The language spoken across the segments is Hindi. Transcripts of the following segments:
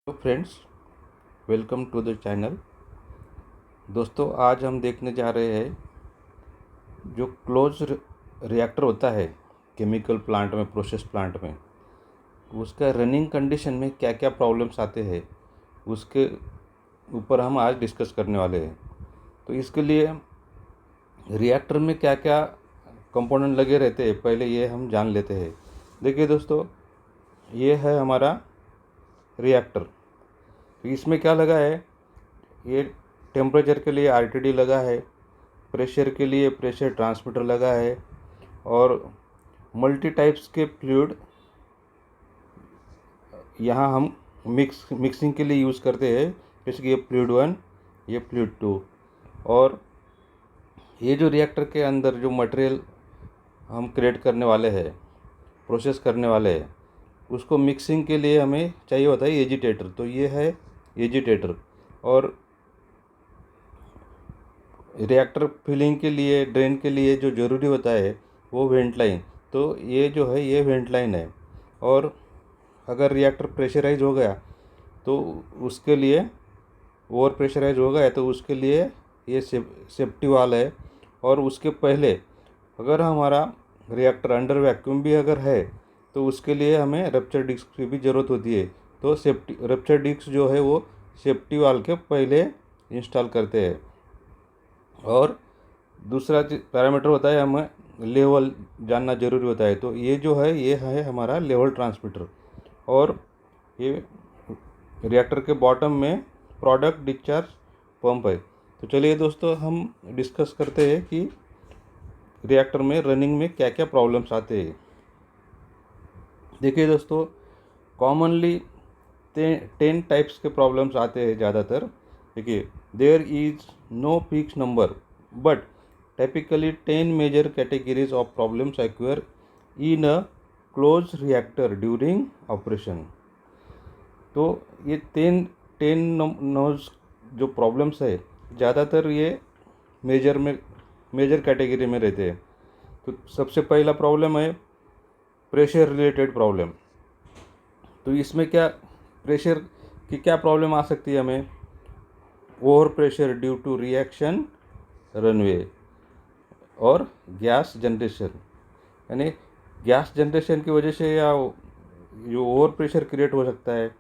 तो friends, welcome to the channel. दोस्तों, आज हम देखने जा रहे हैं जो क्लोज रिएक्टर होता है केमिकल प्लांट में, प्रोसेस प्लांट में, उसका रनिंग कंडीशन में क्या क्या प्रॉब्लम्स आते हैं उसके ऊपर हम आज डिस्कस करने वाले हैं। तो इसके लिए रिएक्टर में क्या क्या कंपोनेंट लगे रहते हैं पहले ये हम जान लेते हैं। देखिए दोस्तों, ये है हमारा रिएक्टर। तो इसमें क्या लगा है, ये टेम्परेचर के लिए आरटीडी लगा है, प्रेशर के लिए प्रेशर ट्रांसमीटर लगा है, और मल्टी टाइप्स के फ्लूइड यहाँ हम मिक्सिंग के लिए यूज़ करते हैं, जैसे कि ये फ्लूइड 1, ये फ्लूइड 2। और ये जो रिएक्टर के अंदर जो मटेरियल हम क्रिएट करने वाले हैं, प्रोसेस करने वाले हैं, उसको मिक्सिंग के लिए हमें चाहिए होता है एजिटेटर। तो ये है एजिटेटर। और रिएक्टर फिलिंग के लिए, ड्रेन के लिए जो ज़रूरी होता है वो वेंट लाइन। तो ये जो है ये वेंट लाइन है। और अगर रिएक्टर प्रेशराइज हो गया तो उसके लिए, ओवर प्रेशराइज हो गया तो उसके लिए ये सेफ्टी वाल है। और उसके पहले अगर हमारा रिएक्टर अंडर वैक्यूम भी अगर है तो उसके लिए हमें रप्चर डिस्क की भी ज़रूरत होती है। तो सेफ्टी रप्चर डिस्क जो है वो सेफ्टी वाल के पहले इंस्टॉल करते हैं। और दूसरा पैरामीटर होता है, हमें लेवल जानना ज़रूरी होता है। तो ये जो है ये है हमारा लेवल ट्रांसमीटर। और ये रिएक्टर के बॉटम में प्रोडक्ट डिस्चार्ज पंप है। तो चलिए दोस्तों, हम डिस्कस करते हैं कि रिएक्टर में रनिंग में क्या क्या प्रॉब्लम्स आते हैं। देखिए दोस्तों, कॉमनली 10 टाइप्स के प्रॉब्लम्स आते हैं ज़्यादातर। देखिए, there is no fix number but typically 10 major categories of problems occur in a closed reactor during operation। तो ये 10 नोज जो प्रॉब्लम्स है ज़्यादातर ये मेजर कैटेगरी में रहते हैं। तो सबसे पहला प्रॉब्लम है प्रेशर रिलेटेड प्रॉब्लम। तो इसमें क्या, प्रेशर की क्या प्रॉब्लम आ सकती है हमें, over pressure due to reaction runaway और गैस जनरेशन। यानी गैस जनरेशन की वजह से या जो ओवर प्रेशर क्रिएट हो सकता है,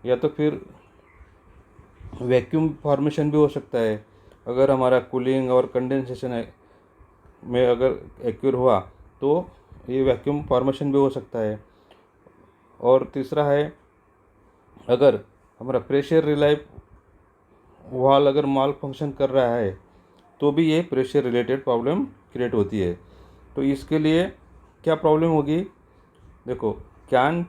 या तो फिर वैक्यूम फॉर्मेशन भी हो सकता है। अगर हमारा कूलिंग और कंडेंसेशन में अगर एक्यूर हुआ तो ये वैक्यूम फॉर्मेशन भी हो सकता है। और तीसरा है, अगर हमारा प्रेशर रिलाई वाल अगर माल फंक्शन कर रहा है तो भी ये प्रेशर रिलेटेड प्रॉब्लम क्रिएट होती है। तो इसके लिए क्या प्रॉब्लम होगी, देखो, can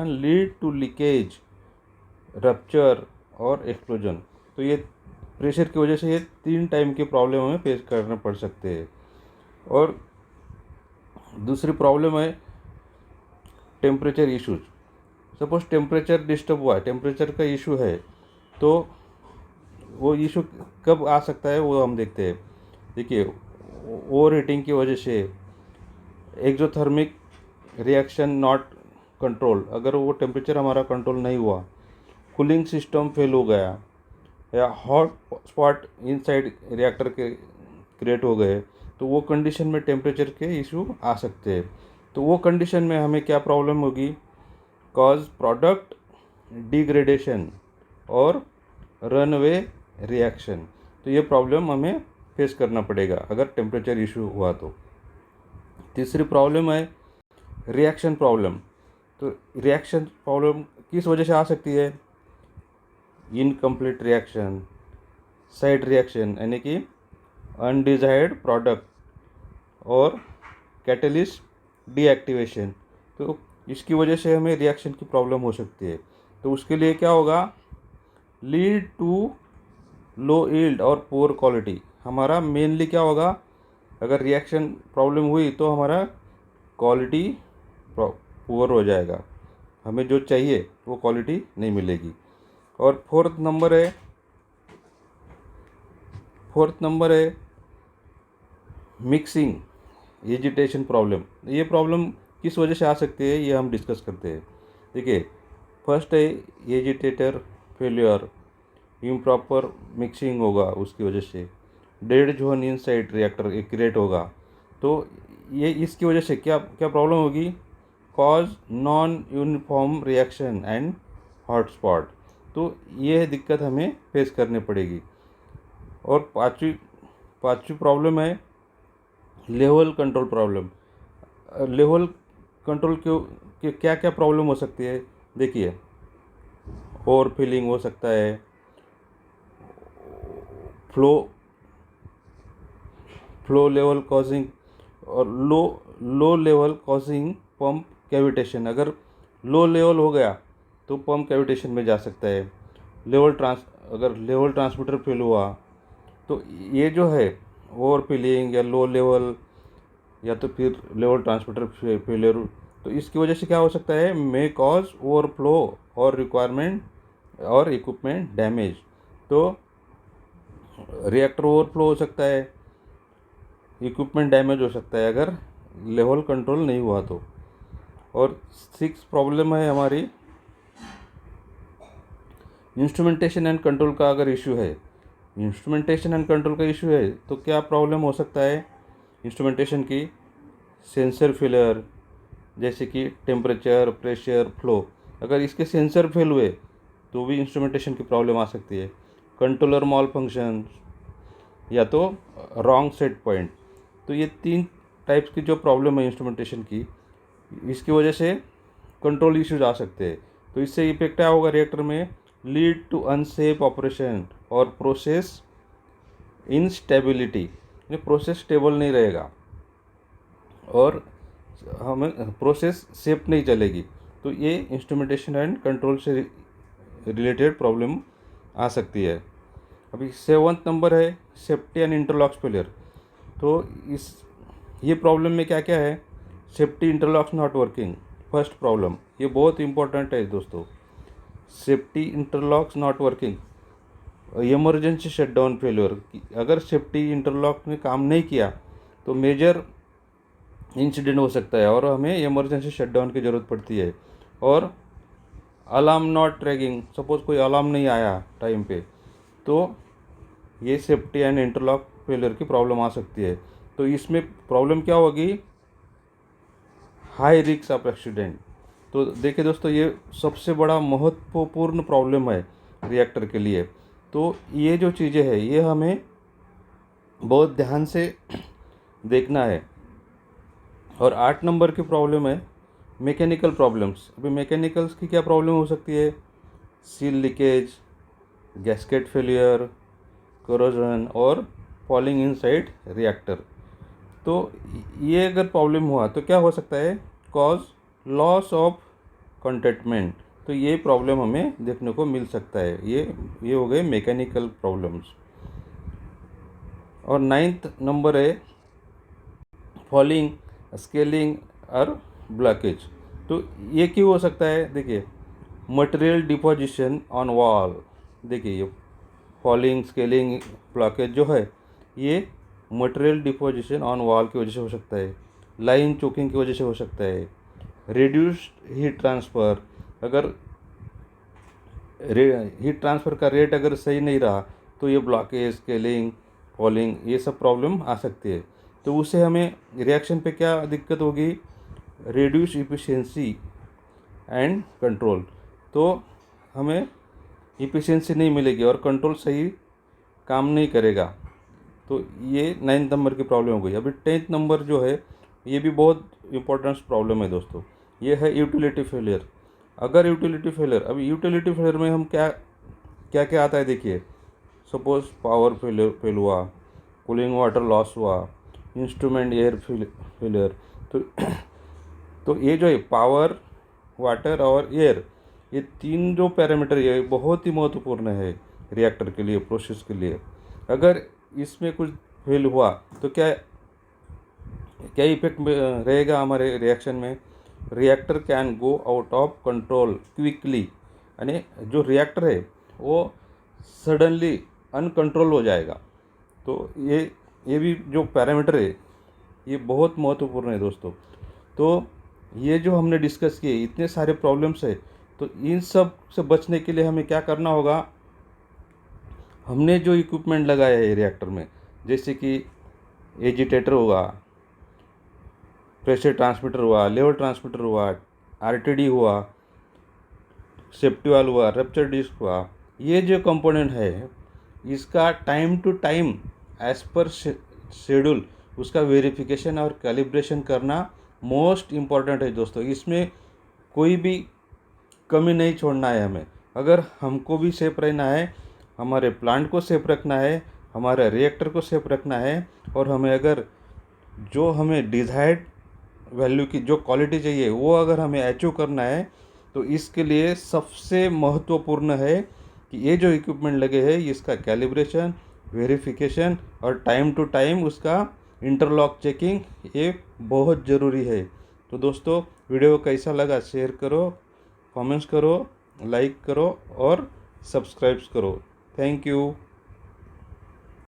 lead to leakage, rupture और एक्सप्लोजन। तो ये प्रेशर की वजह से ये 3 टाइम के प्रॉब्लम हमें फेस करने पड़ सकते हैं। और दूसरी प्रॉब्लम है temperature issues. Suppose temperature disturb हुआ है, टेम्परेचर का इशू है, तो वो इशू कब आ सकता है वो हम देखते हैं। देखिए, ओवर हीटिंग की वजह से, एक्सोथर्मिक रिएक्शन नॉट कंट्रोल, अगर वो टेम्परेचर हमारा कंट्रोल नहीं हुआ, कूलिंग सिस्टम फेल हो गया, या हॉट स्पॉट इनसाइड रिएक्टर के क्रिएट हो गए, तो वो कंडीशन में टेम्परेचर के इशू आ सकते हैं। तो वो कंडीशन में हमें क्या प्रॉब्लम होगी, कॉज प्रोडक्ट डिग्रेडेशन और रनवे रिएक्शन। तो ये प्रॉब्लम हमें फेस करना पड़ेगा अगर टेम्परेचर इशू हुआ तो। तीसरी प्रॉब्लम है रिएक्शन प्रॉब्लम। तो रिएक्शन प्रॉब्लम किस वजह से आ सकती है, इनकम्प्लीट रिएक्शन, साइड रिएक्शन यानी कि अनडिजायर्ड प्रोडक्ट, और कैटलिस्ट डीएक्टिवेशन। तो इसकी वजह से हमें रिएक्शन की प्रॉब्लम हो सकती है। तो उसके लिए क्या होगा, लीड टू लो यील्ड और पुअर क्वालिटी। हमारा मेनली क्या होगा, अगर रिएक्शन प्रॉब्लम हुई तो हमारा क्वालिटी पुअर हो जाएगा, हमें जो चाहिए वो क्वालिटी नहीं मिलेगी। और फोर्थ नंबर है मिक्सिंग एजिटेशन प्रॉब्लम। ये प्रॉब्लम किस वजह से आ सकती है ये हम डिस्कस करते हैं। देखिए, फर्स्ट है एजिटेटर फेल्योर, इम्प्रॉपर मिक्सिंग होगा उसकी वजह से, dead zone inside reactor create होगा। तो ये इसकी वजह से क्या क्या प्रॉब्लम होगी, cause non uniform reaction and hotspot. तो ये दिक्कत हमें फेस करनी पड़ेगी। और पांचवी प्रॉब्लम है level control problem. Level control के क्या क्या प्रॉब्लम हो सकती है, देखिए, ओवर फिलिंग हो सकता है, फ्लो लेवल कॉजिंग, और low level causing pump cavitation. अगर लो लेवल हो गया तो पंप कैविटेशन में जा सकता है। अगर लेवल ट्रांसमीटर फेल हुआ तो ये जो है ओवर फिलिंग या लो लेवल या तो फिर लेवल ट्रांसमीटर फेलियर, तो इसकी वजह से क्या हो सकता है, मे कॉज ओवरफ्लो और रिक्वायरमेंट और इक्विपमेंट डैमेज। तो रिएक्टर ओवरफ्लो हो सकता है, इक्विपमेंट डैमेज हो सकता है अगर लेवल कंट्रोल नहीं हुआ तो। और 6 प्रॉब्लम है हमारी इंस्ट्रूमेंटेशन एंड कंट्रोल का। अगर इशू है, इंस्ट्रूमेंटेशन एंड कंट्रोल का इशू है तो क्या प्रॉब्लम हो सकता है इंस्ट्रूमेंटेशन की, सेंसर फेलियर, जैसे कि टेम्परेचर, प्रेशर, फ्लो। अगर इसके सेंसर फेल हुए तो भी इंस्ट्रूमेंटेशन की प्रॉब्लम आ सकती है। कंट्रोलर मॉल फंक्शन या तो रॉन्ग सेट पॉइंट। तो ये 3 टाइप्स की जो प्रॉब्लम है इंस्ट्रूमेंटेशन की, इसकी वजह से कंट्रोल इश्यूज आ सकते हैं। तो इससे इफेक्ट क्या होगा रिएक्टर में, लीड टू अनसेफ ऑपरेशन और प्रोसेस इनस्टेबिलिटी, यानी प्रोसेस स्टेबल नहीं रहेगा और हमें प्रोसेस सेफ नहीं चलेगी। तो ये इंस्ट्रूमेंटेशन एंड कंट्रोल से रिलेटेड प्रॉब्लम आ सकती है। अभी 7th नंबर है सेफ्टी एंड इंटरलॉक्स फेलियर। तो ये प्रॉब्लम में क्या क्या है, safety interlocks not working, first problem, ये बहुत इंपॉर्टेंट है दोस्तों। Safety interlocks not working, emergency shutdown failure, अगर सेफ्टी इंटरलॉक ने काम नहीं किया तो मेजर इंसिडेंट हो सकता है और हमें इमरजेंसी शटडाउन की ज़रूरत पड़ती है। और अलार्म नॉट ट्रैकिंग, सपोज़ कोई अलार्म नहीं आया टाइम पे, तो ये सेफ्टी एंड इंटरलॉक फेलियर की प्रॉब्लम आ सकती है। तो इसमें प्रॉब्लम क्या होगी, हाई रिस्क ऑफ एक्सीडेंट। तो देखिए दोस्तों, ये सबसे बड़ा महत्वपूर्ण प्रॉब्लम है रिएक्टर के लिए। तो ये जो चीज़ें हैं ये हमें बहुत ध्यान से देखना है। और 8 नंबर की प्रॉब्लम है मैकेनिकल प्रॉब्लम्स। अभी मैकेनिकल्स की क्या प्रॉब्लम हो सकती है, seal leakage, gasket failure, corrosion और फॉलिंग इनसाइड रिएक्टर। तो ये अगर प्रॉब्लम हुआ तो क्या हो सकता है, कॉज लॉस ऑफ कंटेनमेंट। तो ये प्रॉब्लम हमें देखने को मिल सकता है। ये हो गए मैकेनिकल प्रॉब्लम्स। और 9th नंबर है फॉलिंग, स्केलिंग और ब्लॉकेज। तो ये क्यों हो सकता है, देखिए, मटेरियल डिपोजिशन ऑन वॉल। देखिए, ये फॉलिंग, स्केलिंग, ब्लॉकेज जो है ये मटेरियल डिपोजिशन ऑन वॉल की वजह से हो सकता है, लाइन चोकिंग की वजह से हो सकता है, रिड्यूस्ड हीट ट्रांसफ़र, अगर हीट ट्रांसफ़र का रेट अगर सही नहीं रहा तो ये ब्लॉकेज, स्केलिंग, फॉलिंग, ये सब प्रॉब्लम आ सकती है। तो उससे हमें रिएक्शन पे क्या दिक्कत होगी, रिड्यूस इफिशिएंसी एंड कंट्रोल। तो हमें इफिशिएंसी नहीं मिलेगी और कंट्रोल सही काम नहीं करेगा। तो ये 9th नंबर की प्रॉब्लम हो गई। अभी 10th नंबर जो है ये भी बहुत इंपॉर्टेंट प्रॉब्लम है दोस्तों, ये है यूटिलिटी फेलियर। अगर यूटिलिटी फेलियर, अभी यूटिलिटी फेलियर में हम क्या क्या क्या आता है, देखिए, सपोज पावर फेल हुआ, कूलिंग वाटर लॉस हुआ, इंस्ट्रूमेंट एयर फेलियर। तो तो ये जो है पावर, वाटर और एयर, ये 3 जो पैरामीटर ये बहुत ही महत्वपूर्ण है रिएक्टर के लिए, प्रोसेस के लिए। अगर इसमें कुछ फेल हुआ तो क्या क्या इफेक्ट रहेगा हमारे रिएक्शन में, reactor can go out of control quickly, यानी जो रिएक्टर है वो सडनली अनकंट्रोल हो जाएगा। तो ये भी जो पैरामीटर है ये बहुत महत्वपूर्ण है दोस्तों। तो ये जो हमने डिस्कस किए इतने सारे प्रॉब्लम्स है, तो इन सब से बचने के लिए हमें क्या करना होगा, हमने जो इक्विपमेंट लगाया है रिएक्टर में, जैसे कि एजिटेटर हुआ, प्रेशर ट्रांसमीटर हुआ, लेवल ट्रांसमीटर हुआ, आरटीडी हुआ, सेफ्टी वाल्व हुआ, रप्चर डिस्क हुआ, ये जो कंपोनेंट है इसका time to time as per schedule उसका वेरिफिकेशन और कैलिब्रेशन करना मोस्ट इम्पॉर्टेंट है दोस्तों। इसमें कोई भी कमी नहीं छोड़ना है हमें। अगर हमको भी सेफ रहना है, हमारे प्लांट को सेफ रखना है, हमारे रिएक्टर को सेफ रखना है, और हमें अगर जो हमें डिज़ायर्ड वैल्यू की जो क्वालिटी चाहिए वो अगर हमें अचीव करना है, तो इसके लिए सबसे महत्वपूर्ण है कि ये जो इक्विपमेंट लगे हैं इसका कैलिब्रेशन, वेरिफिकेशन और टाइम टू टाइम उसका इंटरलॉक चेकिंग, ये बहुत ज़रूरी है। तो दोस्तों वीडियो कैसा लगा शेयर करो, कमेंट्स करो, लाइक करो और सब्सक्राइब करो। Thank you.